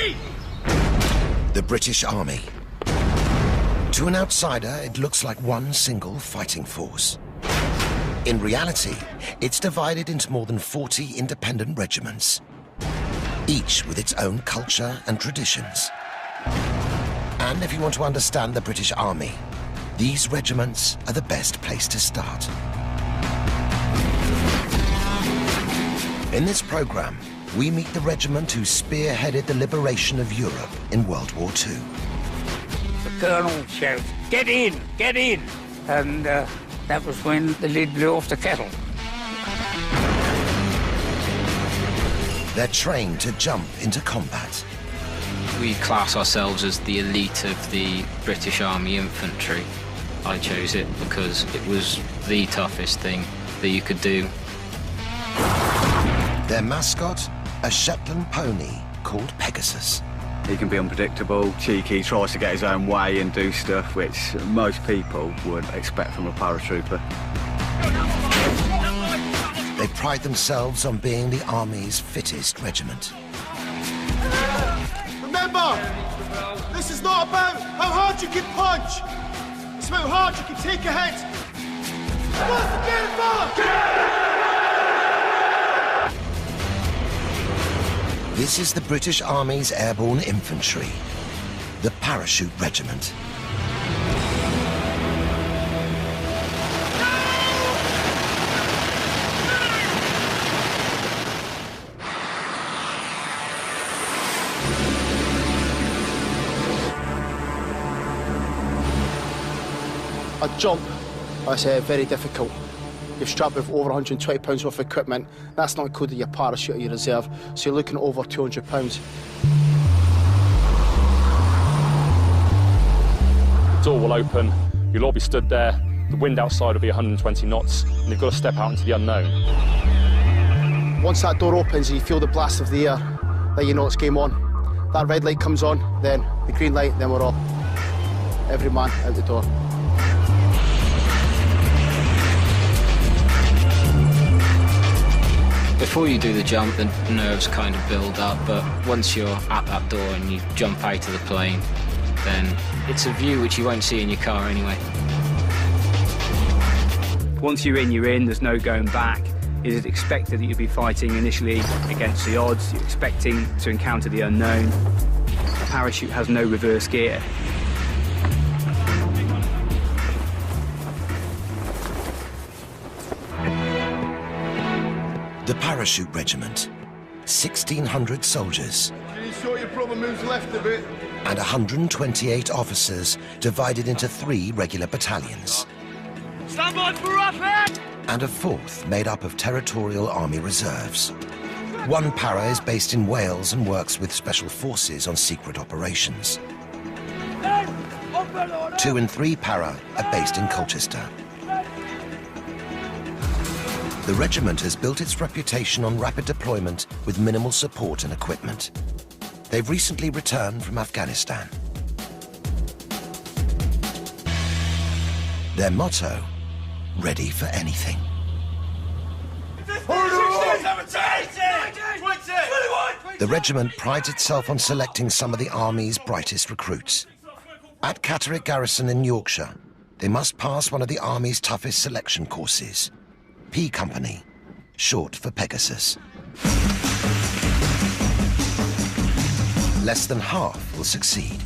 Ready! The British Army. To an outsider, it looks like one single fighting force. In reality, it's divided into more than 40 independent regiments, each with its own culture and traditions. And if you want to understand the British Army, these regiments are the best place to start. In this program, we meet the regiment who spearheaded the liberation of Europe in World War II. The colonel shouts, "Get in, get in!" And that was when the lid blew off the kettle. They're trained to jump into combat. We class ourselves as the elite of the British Army infantry. I chose it because it was the toughest thing that you could do. Their mascot, a Shetland pony called Pegasus. He can be unpredictable, cheeky, tries to get his own way and do stuff which most people would expect from a paratrooper. They pride themselves on being the Army's fittest regiment. Remember, this is not about how hard you can punch. It's about how hard you can take a hit. Once again, fella! This is the British Army's airborne infantry, the Parachute Regiment. A jump, that's very difficult. You're strapped with over 120 pounds worth of equipment. That's not including your parachute or your reserve, so you're looking at over 200 pounds. The door will open, you'll all be stood there, the wind outside will be 120 knots, and you've got to step out into the unknown. Once that door opens and you feel the blast of the air, then you know it's game on. That red light comes on, then the green light, then we're off. Every man out the door. Before you do the jump, the nerves kind of build up, but once you're at that door and you jump out of the plane, then it's a view which you won't see in your car anyway. Once you're in, there's no going back. It is expected that you'll be fighting initially against the odds, you're expecting to encounter the unknown. The parachute has no reverse gear. The Parachute Regiment, 1,600 soldiers. Can you sort your brother moves left a bit? And 128 officers divided into 3 regular battalions. Stand by for rapid! And a 4th made up of Territorial Army Reserves. One para is based in Wales and works with Special Forces on secret operations. 2 and 3 para are based in Colchester. The regiment has built its reputation on rapid deployment with minimal support and equipment. They've recently returned from Afghanistan. Their motto, ready for anything. 20! The regiment prides itself on selecting some of the Army's brightest recruits. At Catterick Garrison in Yorkshire, they must pass one of the Army's toughest selection courses. P Company, short for Pegasus. Less than half will succeed.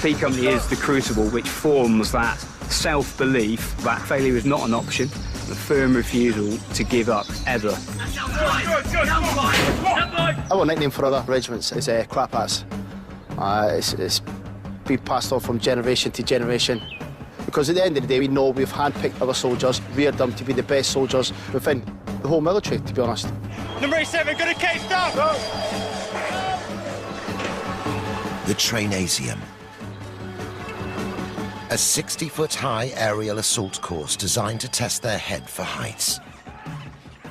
P Company is the crucible which forms that self-belief that failure is not an option, the firm refusal to give up, ever. Our nickname for other regiments is crap ass. It's been passed on from generation to generation. Because at the end of the day, we know we've handpicked other soldiers, reared them to be the best soldiers within the whole military, to be honest. Number 7, got a case down! The Trainasium. A 60-foot-high aerial assault course designed to test their head for heights.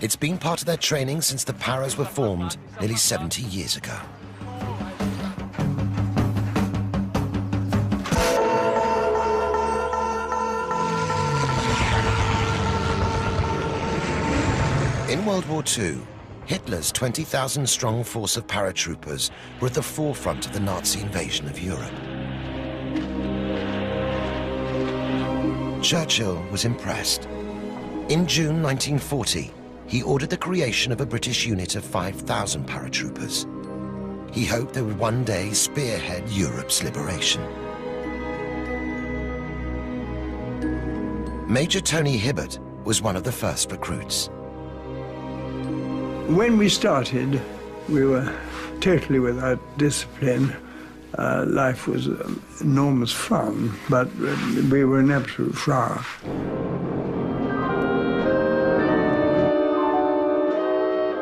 It's been part of their training since the paras were formed nearly 70 years ago. In World War II, Hitler's 20,000-strong force of paratroopers were at the forefront of the Nazi invasion of Europe. Churchill was impressed. In June 1940, he ordered the creation of a British unit of 5,000 paratroopers. He hoped they would one day spearhead Europe's liberation. Major Tony Hibbert was one of the first recruits. When we started, we were totally without discipline. Life was enormous fun, but we were an absolute flower.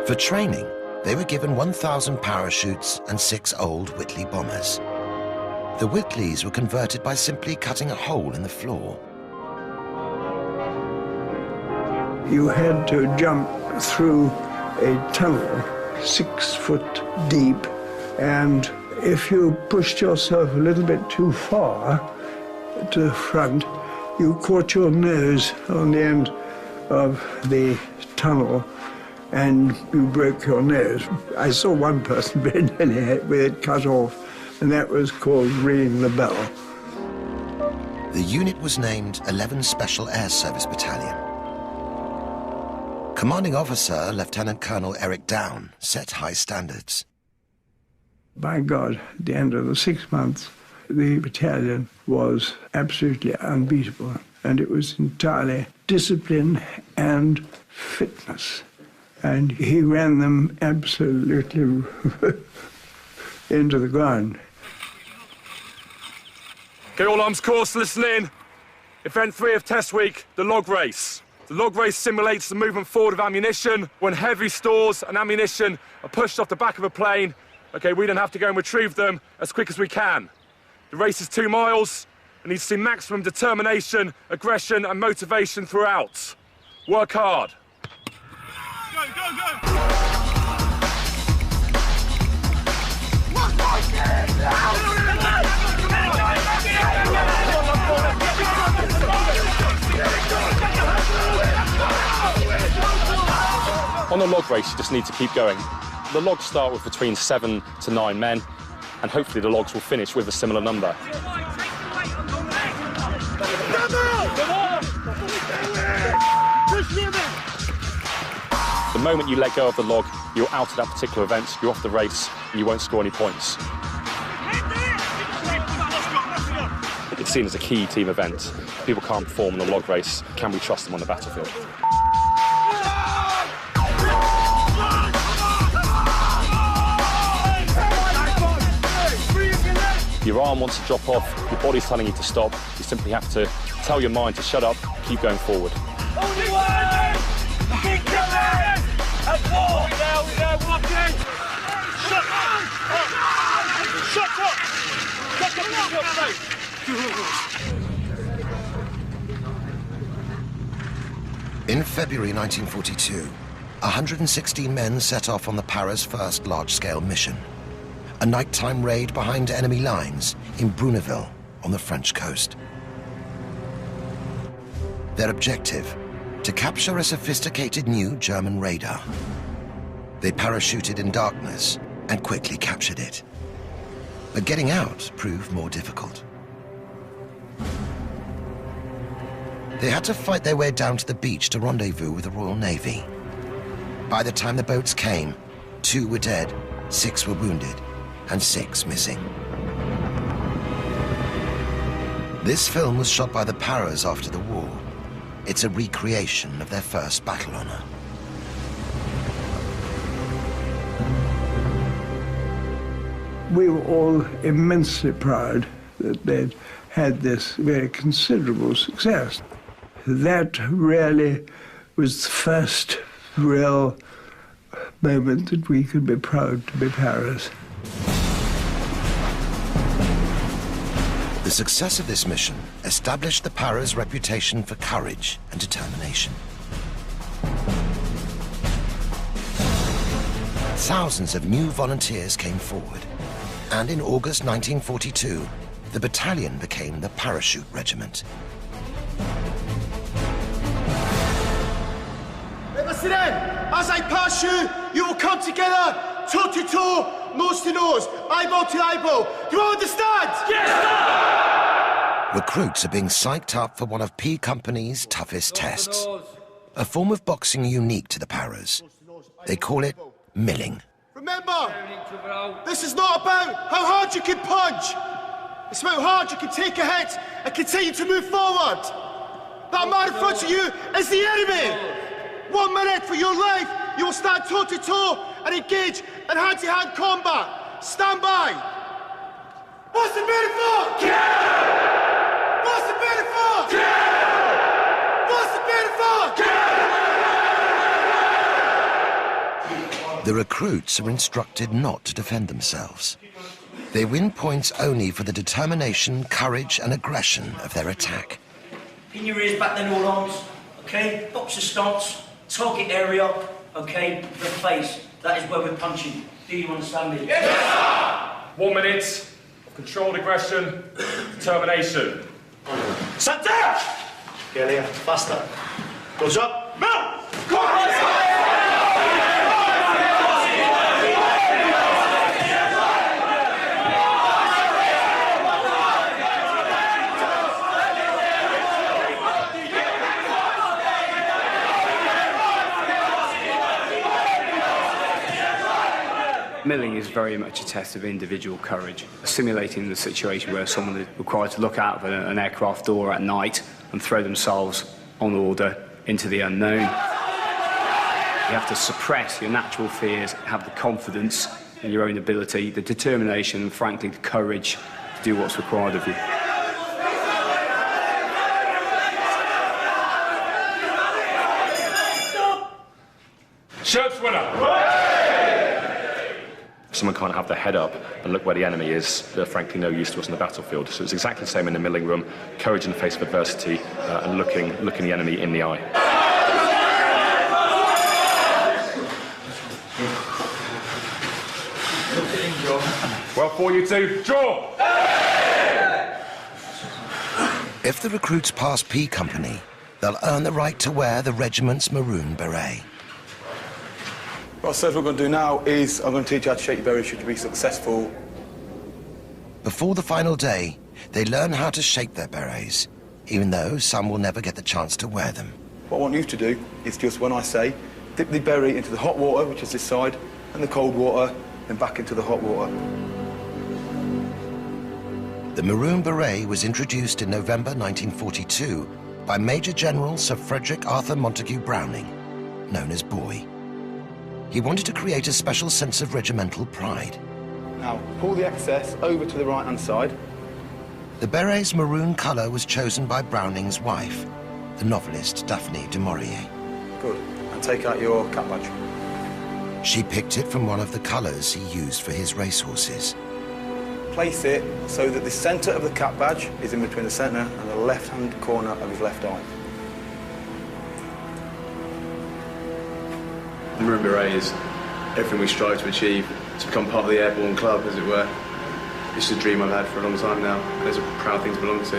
For training, they were given 1,000 parachutes and 6 old Whitley bombers. The Whitleys were converted by simply cutting a hole in the floor. You had to jump through a tunnel 6 foot deep, and if you pushed yourself a little bit too far to the front, you caught your nose on the end of the tunnel and you broke your nose. I saw one person very nearly with it cut off, and that was called ringing the bell. The unit was named 11 Special Air Service Battalion. Commanding officer, Lieutenant Colonel Eric Down, set high standards. By God, at the end of the 6 months, the battalion was absolutely unbeatable, and it was entirely discipline and fitness. And he ran them absolutely into the ground. Okay, all arms course, listen in. Event 3 of test week, the log race. The log race simulates the movement forward of ammunition when heavy stores and ammunition are pushed off the back of a plane. Okay, we then have to go and retrieve them as quick as we can. The race is 2 miles and needs to see maximum determination, aggression and motivation throughout. Work hard. Go, go, go! On the log race, you just need to keep going. The logs start with between 7 to 9 men, and hopefully the logs will finish with a similar number. The moment you let go of the log, you're out of that particular event, you're off the race, and you won't score any points. It's seen as a key team event. If people can't perform in the log race, can we trust them on the battlefield? Your arm wants to drop off, your body's telling you to stop. You simply have to tell your mind to shut up, keep going forward. Only one! Keep going! And 4! Now, walking! Shut up! Shut up! Shut up! In February 1942, 116 men set off on the Para's first large-scale mission. A nighttime raid behind enemy lines in Bruneville on the French coast. Their objective, to capture a sophisticated new German radar. They parachuted in darkness and quickly captured it. But getting out proved more difficult. They had to fight their way down to the beach to rendezvous with the Royal Navy. By the time the boats came, 2 were dead, 6 were wounded, and 6 missing. This film was shot by the Paras after the war. It's a recreation of their first battle honor. We were all immensely proud that they'd had this very considerable success. That really was the first real moment that we could be proud to be Paras. The success of this mission established the Paras' reputation for courage and determination. Thousands of new volunteers came forward, and in August 1942, the battalion became the Parachute Regiment. Never Listen in. As I pass you, you will come together, toe to toe, nose to nose, eyeball to eyeball. Do you all understand? Yes, sir! Recruits are being psyched up for one of P Company's toughest tests. A form of boxing unique to the paras. They call it milling. Remember, this is not about how hard you can punch. It's about how hard you can take a hit and continue to move forward. That man in front of you is the enemy. 1 minute for your life, you will stand toe to toe and engage in hand-to-hand combat. Stand by. What's the benefit? Kill! What's the benefit? Kill! What's the benefit? Kill! The recruits are instructed not to defend themselves. They win points only for the determination, courage and aggression of their attack. Pin your ears back then, all arms, okay? Boxer stance, target area, okay? The face, that is where we're punching. Do you understand me? Yes, sir! 1 minute of controlled aggression, determination. Sit down! Get here, faster. Goes up. Move! Come on! Milling is very much a test of individual courage, simulating the situation where someone is required to look out of an aircraft door at night and throw themselves on order into the unknown. You have to suppress your natural fears, have the confidence in your own ability, the determination, and frankly, the courage to do what's required of you. Shirts winner! Someone can't have their head up and look where the enemy is. They're frankly no use to us on the battlefield. So it's exactly the same in the milling room. Courage in the face of adversity and looking the enemy in the eye. Well, for you two, draw! If the recruits pass P Company, they'll earn the right to wear the regiment's maroon beret. What I said we're going to do now is I'm going to teach you how to shake your berry should you be successful. Before the final day, they learn how to shape their berets, even though some will never get the chance to wear them. What I want you to do is just, when I say, dip the berry into the hot water, which is this side, and the cold water, then back into the hot water. The maroon beret was introduced in November 1942 by Major General Sir Frederick Arthur Montagu Browning, known as Boy. He wanted to create a special sense of regimental pride. Now, pull the excess over to the right-hand side. The beret's maroon colour was chosen by Browning's wife, the novelist Daphne du Maurier. Good. And take out your cap badge. She picked it from one of the colours he used for his racehorses. Place it so that the centre of the cap badge is in between the centre and the left-hand corner of his left eye. The Maroon Beret is everything we strive to achieve, to become part of the airborne club, as it were. It's a dream I've had for a long time now, and it's a proud thing to belong to.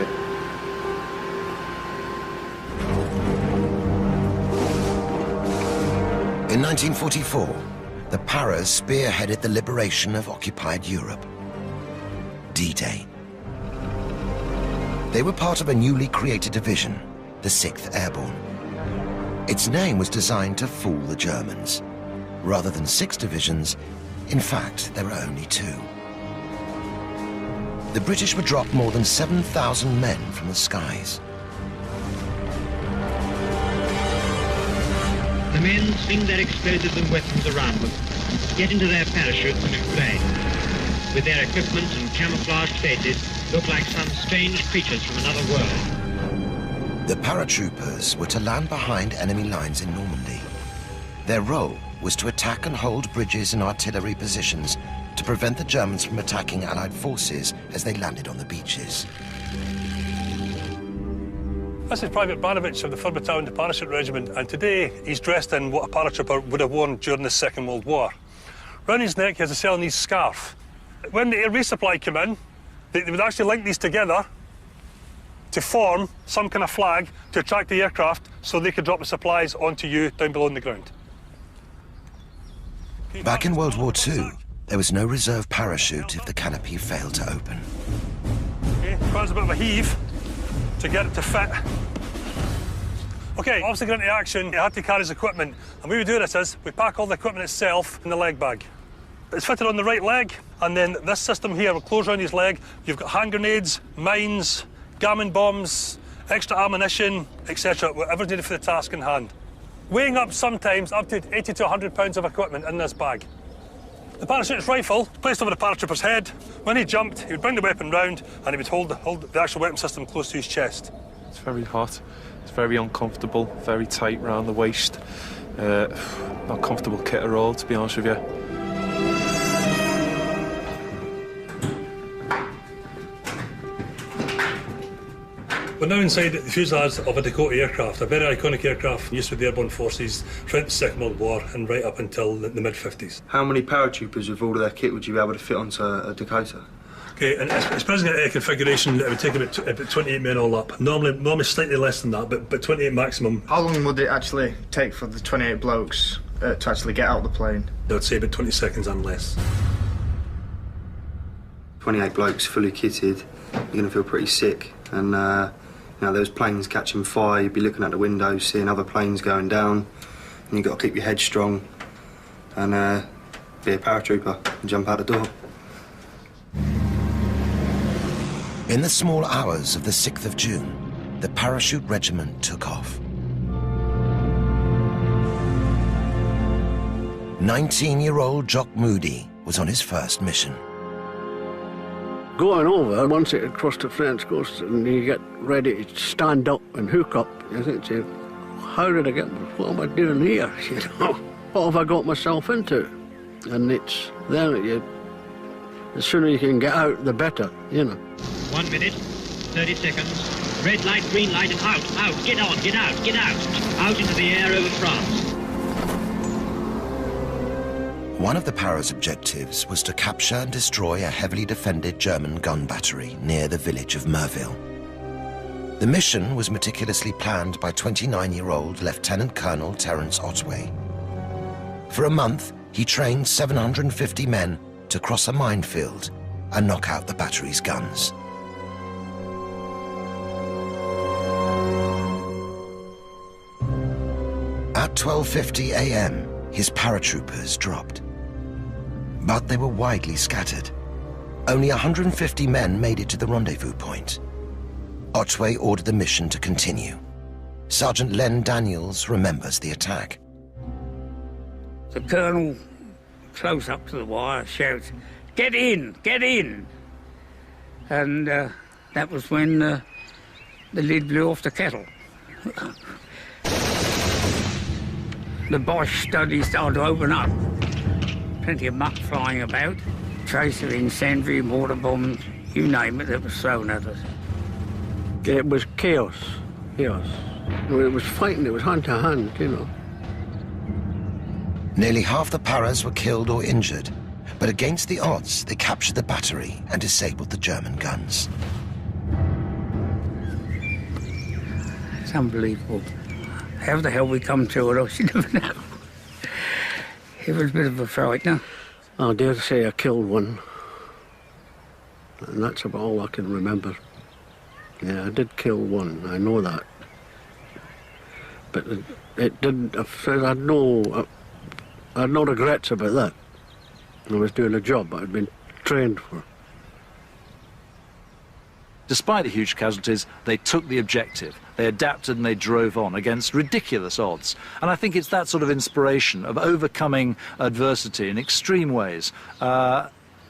In 1944, the Paras spearheaded the liberation of occupied Europe. D-Day. They were part of a newly created division, the 6th Airborne. Its name was designed to fool the Germans. Rather than 6 divisions, in fact, there were only 2. The British would drop more than 7,000 men from the skies. The men sling their explosives and weapons around them, get into their parachutes and explain. With their equipment and camouflaged faces, look like some strange creatures from another world. The paratroopers were to land behind enemy lines in Normandy. Their role was to attack and hold bridges and artillery positions to prevent the Germans from attacking Allied forces as they landed on the beaches. This is Private Banovich of the 3rd Battalion Parachute Regiment, and today he's dressed in what a paratrooper would have worn during the Second World War. Round his neck he has a Ceylonese scarf. When the air resupply came in, they would actually link these together to form some kind of flag to attract the aircraft so they could drop the supplies onto you down below in the ground. Back in World War II, there was no reserve parachute if the canopy failed to open. Okay, requires a bit of a heave to get it to fit. Okay, obviously going into action, he had to carry his equipment. And the way we do this is, we pack all the equipment itself in the leg bag. It's fitted on the right leg, and then this system here will close around his leg. You've got hand grenades, mines, gammon bombs, extra ammunition, etc., whatever's needed for the task in hand. Weighing up sometimes up to 80 to 100 pounds of equipment in this bag. The parachutist rifle placed over the paratrooper's head. When he jumped, he would bring the weapon round and he would hold the actual weapon system close to his chest. It's very hot, it's very uncomfortable, very tight round the waist. Not comfortable kit at all, to be honest with you. We're now inside the fuselage of a Dakota aircraft, a very iconic aircraft used with the airborne forces throughout the Second World War and right up until the mid-50s. How many paratroopers with all of their kit would you be able to fit onto a Dakota? Okay, and its present configuration, it would take about 28 men all up. Normally slightly less than that, but 28 maximum. How long would it actually take for the 28 blokes to actually get out of the plane? I would say about 20 seconds and less. 28 blokes fully kitted, you're going to feel pretty sick. And you know, those planes catching fire, you'd be looking out the windows, seeing other planes going down, and you've got to keep your head strong and be a paratrooper and jump out the door. In the small hours of the 6th of June, the parachute regiment took off. 19-year-old Jock Moody was on his first mission. Going over, once it had crossed the French coast and you get ready to stand up and hook up, you think to you, how did I get, what am I doing here? You know, what have I got myself into? And it's then you, the sooner you can get out, the better, you know. 1 minute, 30 seconds, red light, green light, and out, get on, get out into the air over France. One of the Para's objectives was to capture and destroy a heavily defended German gun battery near the village of Merville. The mission was meticulously planned by 29-year-old Lieutenant Colonel Terence Otway. For a month, he trained 750 men to cross a minefield and knock out the battery's guns. At 12:50 a.m., his paratroopers dropped. But they were widely scattered. Only 150 men made it to the rendezvous point. Otway ordered the mission to continue. Sergeant Len Daniels remembers the attack. The colonel, close up to the wire, shouts, "Get in, get in!" And that was when the lid blew off the kettle. The Bosch study started to open up. Plenty of muck flying about, trace of incendiary, mortar bombs, you name it, that was thrown at us. It was chaos. It was fighting, it was hand to hand, you know. Nearly half the Paras were killed or injured, but against the odds, they captured the battery and disabled the German guns. It's unbelievable. How the hell we come to it, I should never know. It was a bit of a fright, no? I dare say I killed one. And that's about all I can remember. Yeah, I did kill one, I know that. But it didn't, I had no regrets about that. I was doing a job I'd been trained for. Despite the huge casualties, they took the objective. They adapted and they drove on against ridiculous odds. And I think it's that sort of inspiration of overcoming adversity in extreme ways,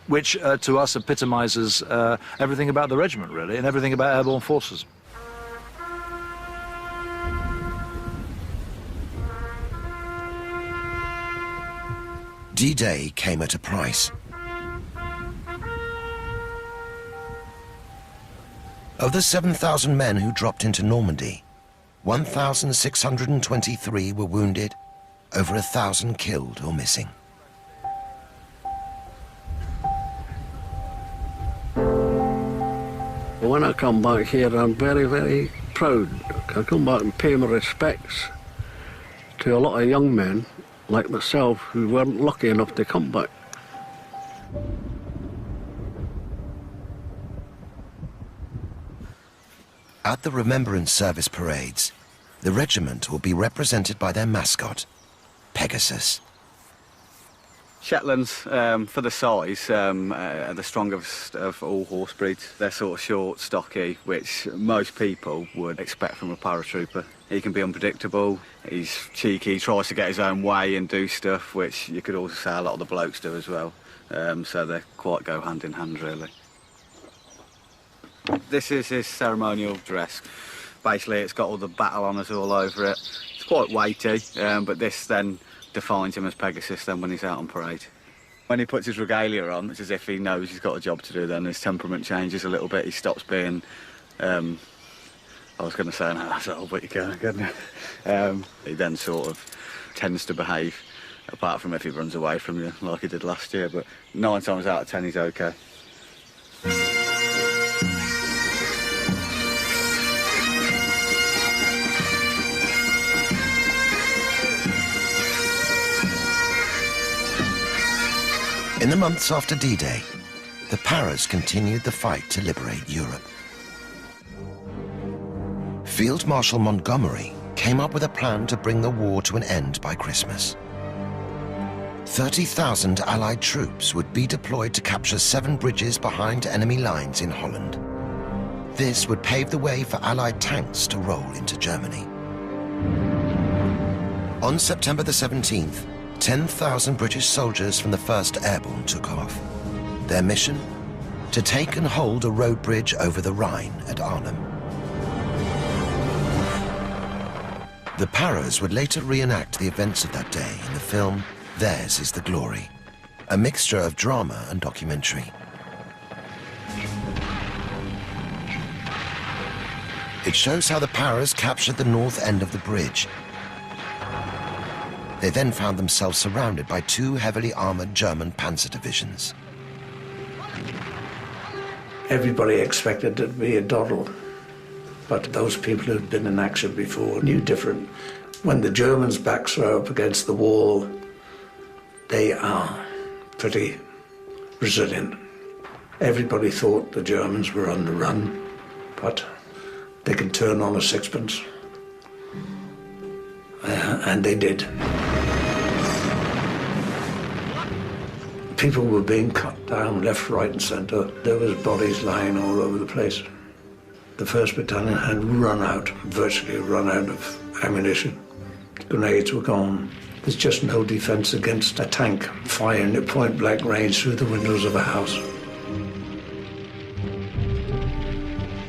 which to us epitomises everything about the regiment, really, and everything about airborne forces. D-Day came at a price. Of the 7,000 men who dropped into Normandy, 1,623 were wounded, over 1,000 killed or missing. When I come back here, I'm very, very proud, I come back and pay my respects to a lot of young men like myself who weren't lucky enough to come back. At the Remembrance Service parades, the regiment will be represented by their mascot, Pegasus. Shetlands, for the size, are the strongest of all horse breeds. They're sort of short, stocky, which most people would expect from a paratrooper. He can be unpredictable, he's cheeky, he tries to get his own way and do stuff, which you could also say a lot of the blokes do as well. So they quite go hand in hand, really. This is his ceremonial dress. Basically, it's got all the battle honours all over it. It's quite weighty, but this then defines him as Pegasus then when he's out on parade. When he puts his regalia on, it's as if he knows he's got a job to do then. His temperament changes a little bit. He stops being, I was going to say an asshole, but you couldn't. He then sort of tends to behave, apart from if he runs away from you like he did last year, but 9 times out of 10 he's okay. In the months after D-Day, the Paras continued the fight to liberate Europe. Field Marshal Montgomery came up with a plan to bring the war to an end by Christmas. 30,000 Allied troops would be deployed to capture 7 bridges behind enemy lines in Holland. This would pave the way for Allied tanks to roll into Germany. On September the 17th, 10,000 British soldiers from the 1st Airborne took off. Their mission? To take and hold a road bridge over the Rhine at Arnhem. The Paras would later reenact the events of that day in the film Theirs is the Glory, a mixture of drama and documentary. It shows how the Paras captured the north end of the bridge. They then found themselves surrounded by 2 heavily armoured German panzer divisions. Everybody expected it to be a doddle, but those people who'd been in action before knew different. When the Germans' backs were up against the wall, they are pretty resilient. Everybody thought the Germans were on the run, but they can turn on a sixpence. And they did. People were being cut down left, right and centre. There was bodies lying all over the place. The 1st Battalion had virtually run out of ammunition. Grenades were gone. There's just no defence against a tank firing at point-blank range through the windows of a house.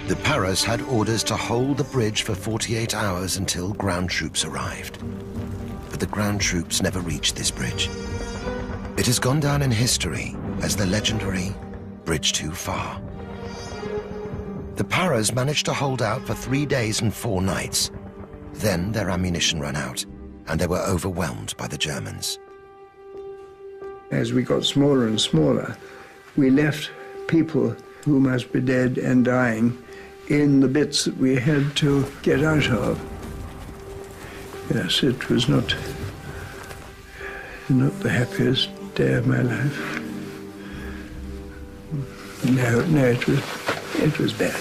The Paras had orders to hold the bridge for 48 hours until ground troops arrived. But the ground troops never reached this bridge. It has gone down in history as the legendary Bridge Too Far. The Paras managed to hold out for 3 days and 4 nights. Then their ammunition ran out, and they were overwhelmed by the Germans. As we got smaller and smaller, we left people who must be dead and dying in the bits that we had to get out of. Yes, it was not the happiest day of my life. No, it was bad.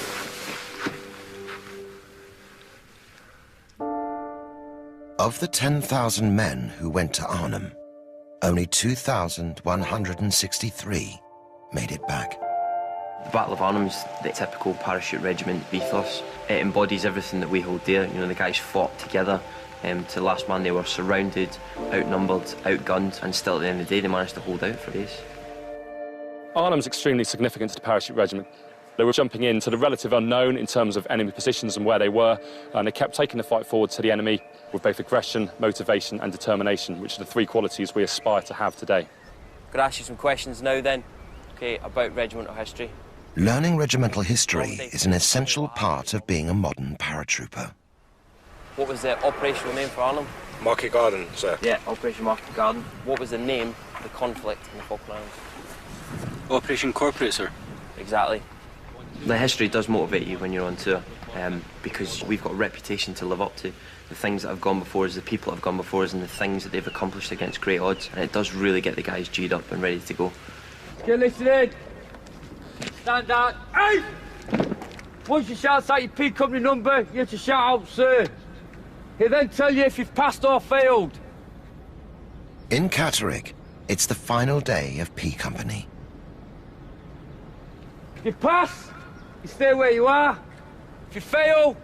Of the 10,000 men who went to Arnhem, only 2,163 made it back. The Battle of Arnhem is the typical parachute regiment ethos. It embodies everything that we hold dear. You know, the guys fought together. To the last man, they were surrounded, outnumbered, outgunned, and still at the end of the day, they managed to hold out for days. Arnhem's extremely significant to the parachute regiment. They were jumping into the relative unknown in terms of enemy positions and where they were, and they kept taking the fight forward to the enemy with both aggression, motivation and determination, which are the 3 qualities we aspire to have today. Could I ask you some questions now then, okay, about regimental history? Learning regimental history is an essential part of being a modern paratrooper. What was the operational name for Arnhem? Market Garden, sir. Yeah, Operation Market Garden. What was the name of the conflict in the Falkland Islands? Operation Corporate, sir. Exactly. The history does motivate you when you're on tour, because we've got a reputation to live up to. The things that have gone before us, the people that have gone before us, and the things that they've accomplished against great odds, and it does really get the guys G'd up and ready to go. Get listening. Stand down. Hey! Once you shout out your P company number, you have to shout out, sir. He'll then tell you if you've passed or failed. In Catterick, it's the final day of P Company. If you pass, you stay where you are. If you fail,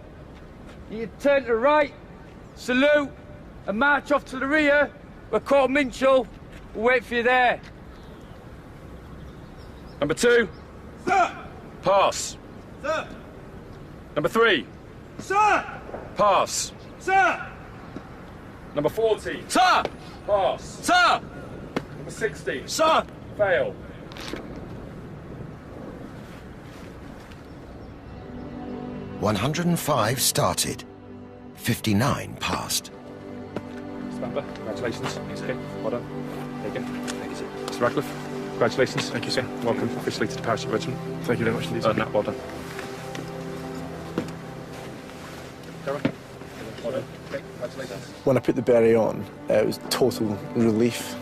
you turn to the right, salute, and march off to the rear, where Corporal Minchell will wait for you there. Number 2. Sir! Pass. Sir! Number 3. Sir! Pass. Sir! Number 40. Sir! Pass. Sir! Number 60. Sir! Fail. "105 started, 59 passed." Member, congratulations. Okay, well done. There you go. Thank you, sir. Mr. Radcliffe, congratulations. Thank you, sir. Welcome officially to the Parachute Regiment. Thank you very much indeed. Nat, well done. Derek, well done. Okay, congratulations. When I put the beret on, it was total relief,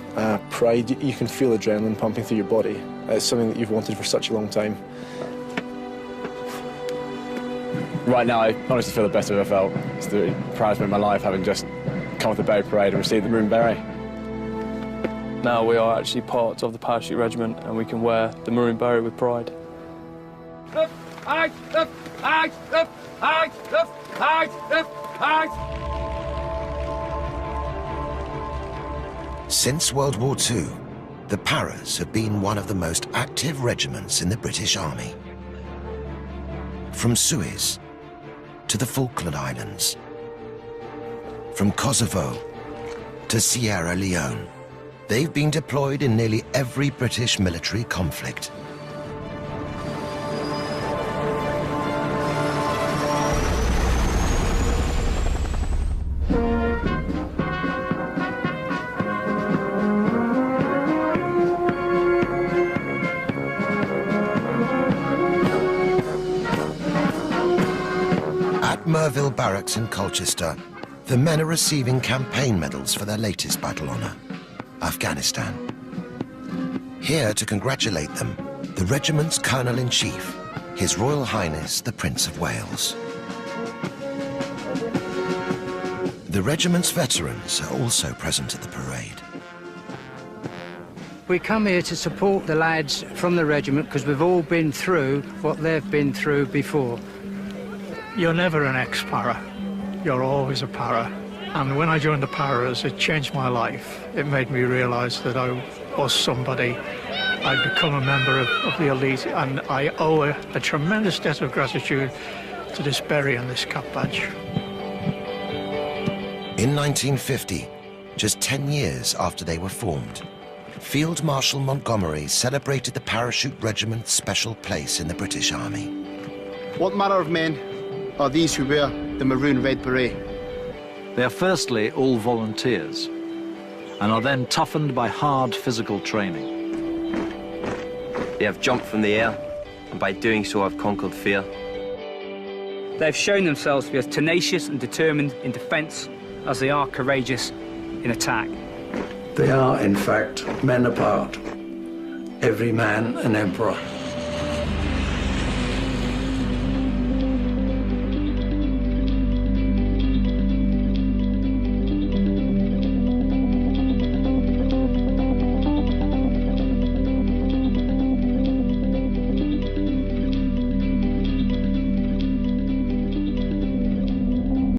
pride. You can feel adrenaline pumping through your body. It's something that you've wanted for such a long time. Right now, I honestly feel the best I've ever felt. It's the proudest moment of my life, having just come off the beret parade and received the maroon beret. Now we are actually part of the Parachute Regiment, and we can wear the maroon beret with pride. Up, high, up, high, up, high, up, high, up, high. Since World War II, the Paras have been one of the most active regiments in the British Army. From Suez to the Falkland Islands, from Kosovo to Sierra Leone, they've been deployed in nearly every British military conflict. Merville Barracks in Colchester, the men are receiving campaign medals for their latest battle honour, Afghanistan. Here to congratulate them, the regiment's Colonel-in-Chief, His Royal Highness the Prince of Wales. The regiment's veterans are also present at the parade. We come here to support the lads from the regiment because we've all been through what they've been through before. You're never an ex-para. You're always a para. And when I joined the Paras, it changed my life. It made me realise that I was somebody. I'd become a member of the elite, and I owe a tremendous debt of gratitude to this beret and this cap badge. In 1950, just 10 years after they were formed, Field Marshal Montgomery celebrated the Parachute Regiment's special place in the British Army. What manner of men are these who wear the maroon red beret? They are firstly all volunteers and are then toughened by hard physical training. They have jumped from the air, and by doing so have conquered fear. They've shown themselves to be as tenacious and determined in defence as they are courageous in attack. They are, in fact, men apart. Every man an emperor.